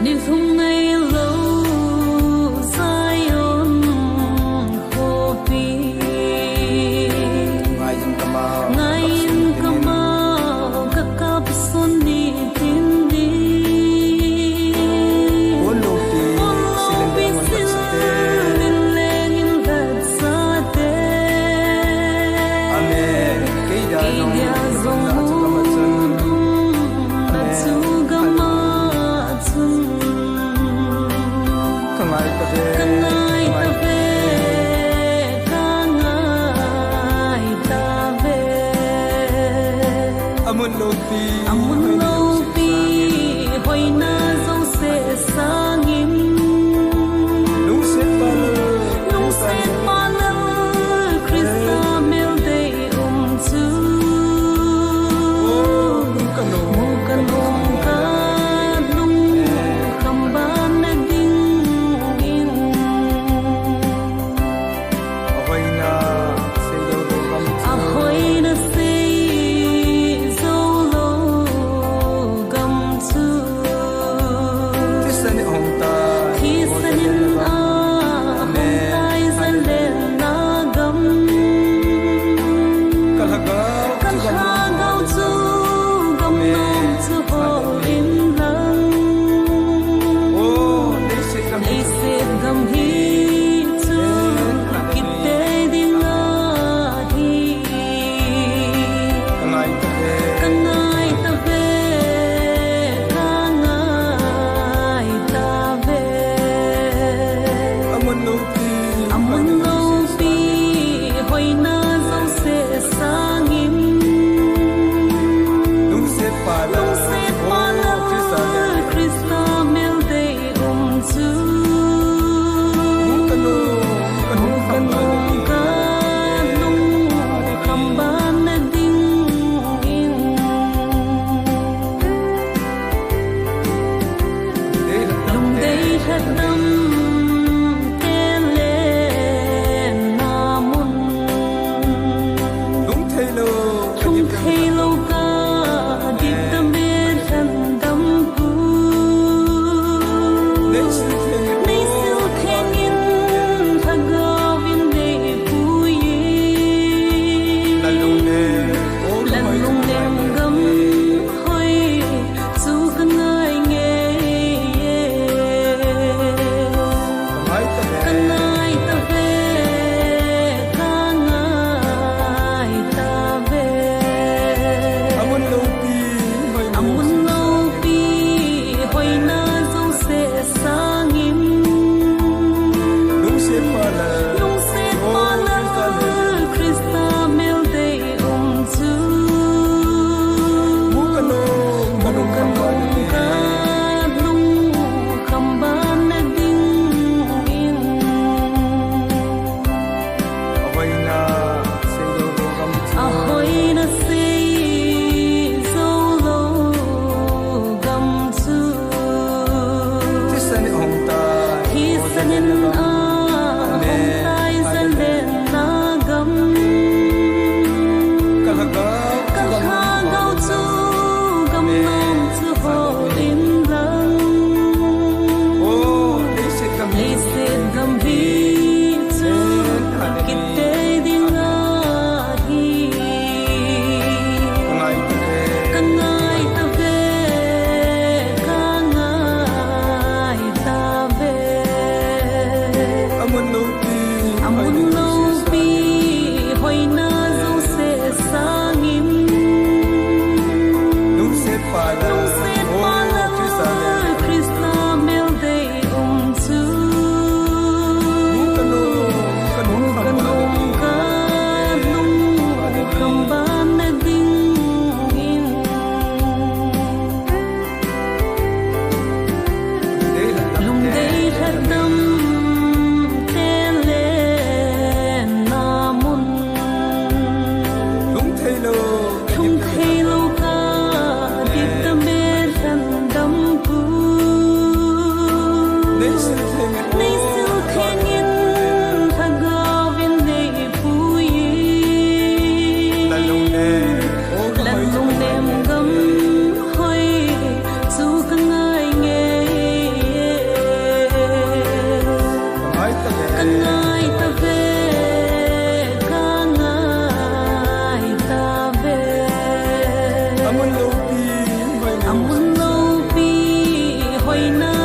Nilhum ngailou Zion khopi ngayon kamau kakap suni tindi olopi silin lengin gatsate kaya zong kangai tabe amun lopi hoina zong se sangin nung se palal Krista mel day tu mukanong ka nung kamban na ding ahoy na say zolo gam tu tisanin a tay zan len na gam kalhagaw tu gam nom tu ho in lang isit gam hi tu kite ding kangai tabe amun lopi hoina zong se sangin nung se palal Krista mel day tu mukanong ka nung kamban na ding lung day hadam tele namun lung thelo ka di tamen handam pu nei sil thengin thagawin de puyi lalung lem gam hoi chu kangai nge kangai tabe amun lopi hoina zong se sangin nung se palal Krista mel day tu mukanong ka nung kamban na ding ahoy na say zolo gam tu tisanin a hong tay zan len na gam kalhagaw tu gam nom tu ho in lang isit gam hi tu kite ding kangai tabe khoi na